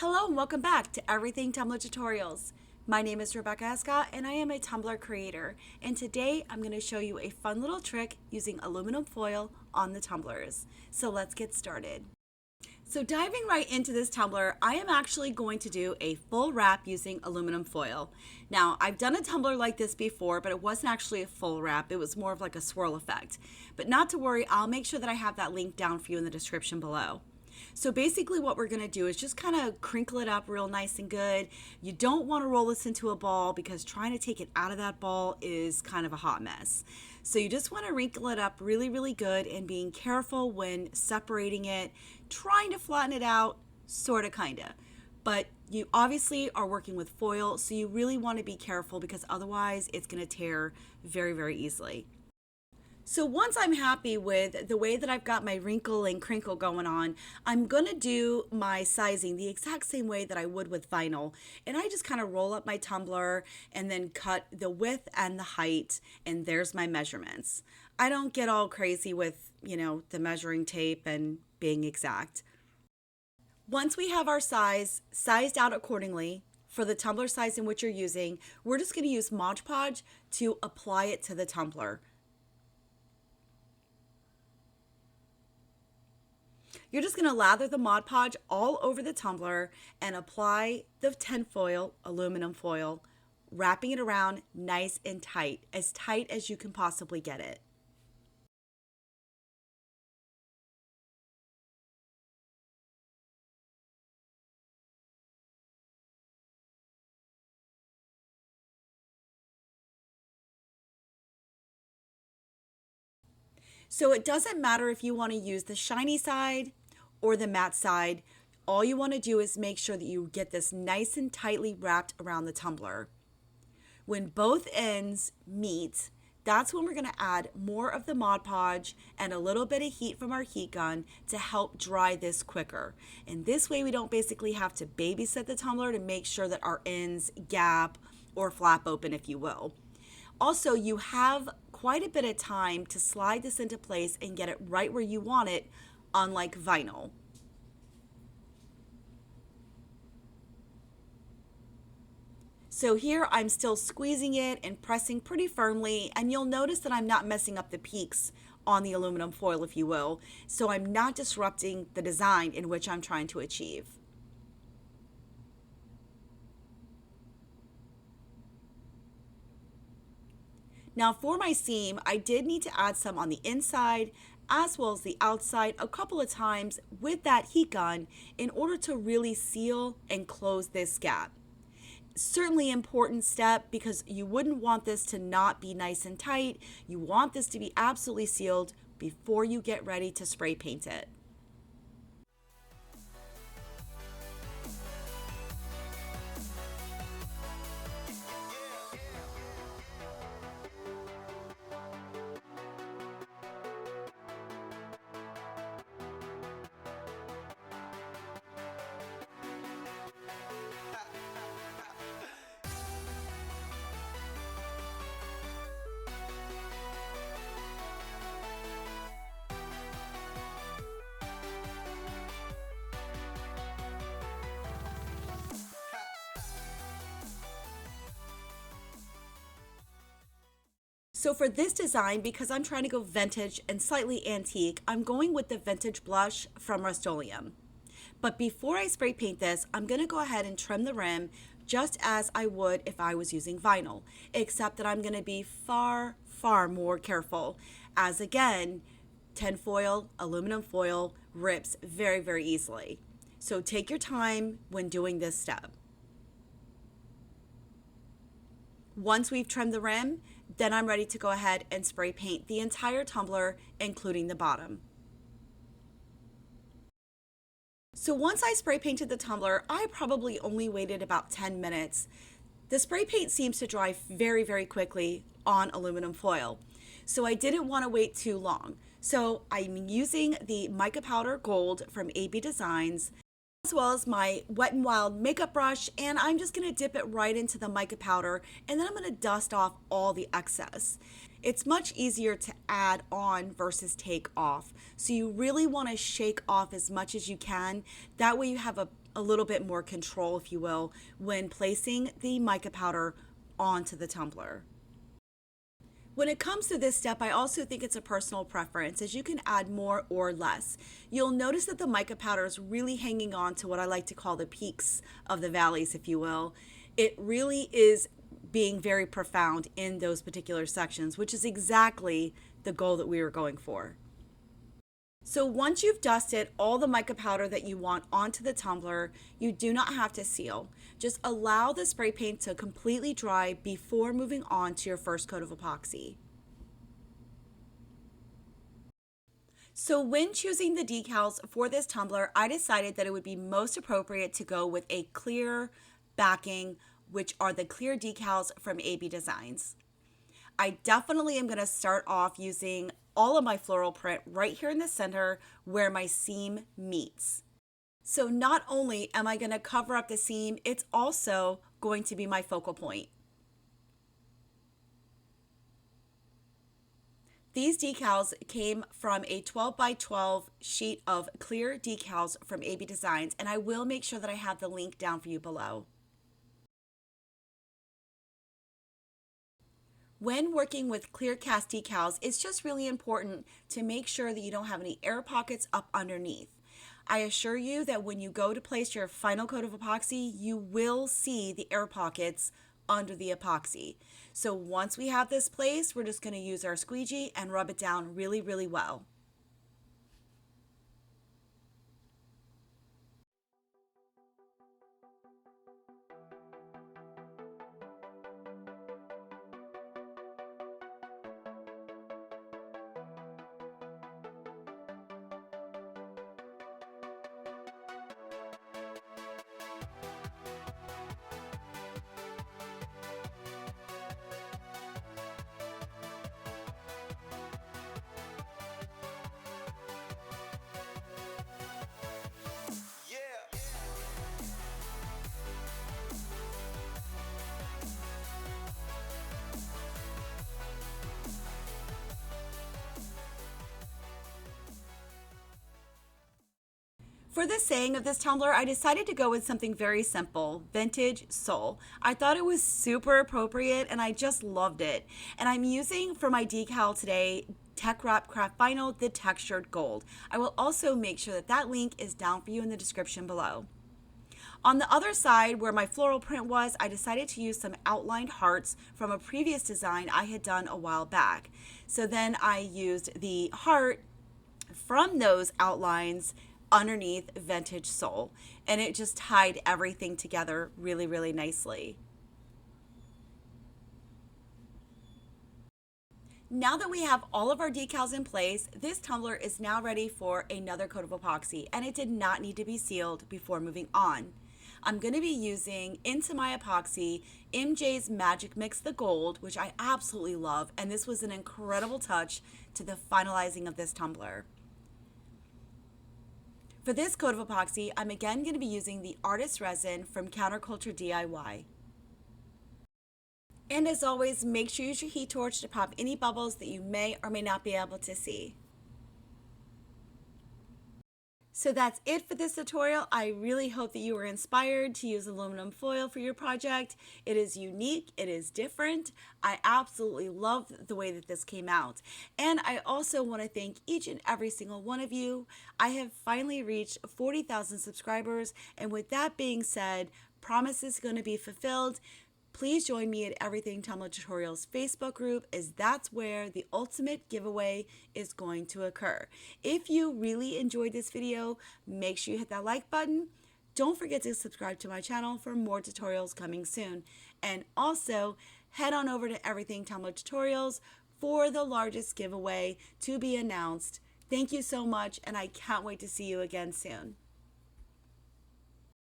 Hello and welcome back to Everything Tumbler Tutorials. My name is Rebecca Escott and I am a Tumbler creator, and today I'm going to show you a fun little trick using aluminum foil on the tumblers. So let's get started. So diving right into this tumbler, I am actually going to do a full wrap using aluminum foil. Now, I've done a tumbler like this before, but it wasn't actually a full wrap. It was more of like a swirl effect. But not to worry, I'll make sure that I have that link down for you in the description below. So basically what we're going to do is just kind of crinkle it up real nice and good. You don't want to roll this into a ball because trying to take it out of that ball is kind of a hot mess. So you just want to wrinkle it up really, really good and being careful when separating it, trying to flatten it out, sort of, kind of. But you obviously are working with foil, so you really want to be careful because otherwise it's going to tear very, very easily. So once I'm happy with the way that I've got my wrinkle and crinkle going on, I'm going to do my sizing the exact same way that I would with vinyl. And I just kind of roll up my tumbler and then cut the width and the height, and there's my measurements. I don't get all crazy with, the measuring tape and being exact. Once we have our size sized out accordingly, for the tumbler size in which you're using, we're just going to use Mod Podge to apply it to the tumbler. You're just going to lather the Mod Podge all over the tumbler and apply the tinfoil, aluminum foil, wrapping it around nice and tight as you can possibly get it. So it doesn't matter if you want to use the shiny side or the matte side. All you want to do is make sure that you get this nice and tightly wrapped around the tumbler. When both ends meet, that's when we're going to add more of the Mod Podge and a little bit of heat from our heat gun to help dry this quicker. And this way we don't basically have to babysit the tumbler to make sure that our ends gap or flap open, if you will. Also, you have quite a bit of time to slide this into place and get it right where you want it, unlike vinyl. So here I'm still squeezing it and pressing pretty firmly, and you'll notice that I'm not messing up the peaks on the aluminum foil, if you will, so I'm not disrupting the design in which I'm trying to achieve. Now for my seam, I did need to add some on the inside as well as the outside a couple of times with that heat gun in order to really seal and close this gap. Certainly important step because you wouldn't want this to not be nice and tight. You want this to be absolutely sealed before you get ready to spray paint it. So for this design, because I'm trying to go vintage and slightly antique, I'm going with the vintage blush from Rust-Oleum. But before I spray paint this, I'm going to go ahead and trim the rim just as I would if I was using vinyl, except that I'm going to be far, far more careful, as again, tinfoil, aluminum foil rips very, very easily. So take your time when doing this step. Once we've trimmed the rim, then I'm ready to go ahead and spray paint the entire tumbler, including the bottom. So once I spray painted the tumbler, I probably only waited about 10 minutes. The spray paint seems to dry very, very quickly on aluminum foil, so I didn't want to wait too long. So I'm using the Mica Powder Gold from AB Designs, as well as my Wet n Wild makeup brush, and I'm just going to dip it right into the mica powder, and then I'm going to dust off all the excess. It's much easier to add on versus take off. So you really want to shake off as much as you can. That way you have a little bit more control, if you will, when placing the mica powder onto the tumbler. When it comes to this step, I also think it's a personal preference, as you can add more or less. You'll notice that the mica powder is really hanging on to what I like to call the peaks of the valleys, if you will. It really is being very profound in those particular sections, which is exactly the goal that we were going for. So once you've dusted all the mica powder that you want onto the tumbler, you do not have to seal. Just allow the spray paint to completely dry before moving on to your first coat of epoxy. So when choosing the decals for this tumbler, I decided that it would be most appropriate to go with a clear backing, which are the clear decals from AB Designs. I definitely am going to start off using all of my floral print right here in the center where my seam meets. So not only am I going to cover up the seam, it's also going to be my focal point. These decals came from a 12 by 12 sheet of clear decals from AB Designs, and I will make sure that I have the link down for you below. When working with clear cast decals, it's just really important to make sure that you don't have any air pockets up underneath. I assure you that when you go to place your final coat of epoxy, you will see the air pockets under the epoxy. So once we have this placed, we're just going to use our squeegee and rub it down really, really well. For the saying of this tumbler, I decided to go with something very simple, vintage soul. I thought it was super appropriate and I just loved it. And I'm using for my decal today Tech Wrap Craft Vinyl, the textured gold. I will also make sure that that link is down for you in the description below. On the other side where my floral print was, I decided to use some outlined hearts from a previous design I had done a while back. So then I used the heart from those outlines underneath vintage soul, and it just tied everything together really, really nicely. Now that we have all of our decals in place, this tumbler is now ready for another coat of epoxy, and it did not need to be sealed before moving on. I'm going to be using into my epoxy MJ's Magic Mix the Gold, which I absolutely love, and this was an incredible touch to the finalizing of this tumbler. For this coat of epoxy, I'm again going to be using the Artist Resin from Counterculture DIY. And as always, make sure you use your heat torch to pop any bubbles that you may or may not be able to see. So that's it for this tutorial. I really hope that you were inspired to use aluminum foil for your project. It is unique, it is different. I absolutely love the way that this came out. And I also want to thank each and every single one of you. I have finally reached 40,000 subscribers, and with that being said, promise is going to be fulfilled. Please join me at Everything Tumbler Tutorials Facebook group, as that's where the ultimate giveaway is going to occur. If you really enjoyed this video, make sure you hit that like button. Don't forget to subscribe to my channel for more tutorials coming soon. And also, head on over to Everything Tumbler Tutorials for the largest giveaway to be announced. Thank you so much, and I can't wait to see you again soon.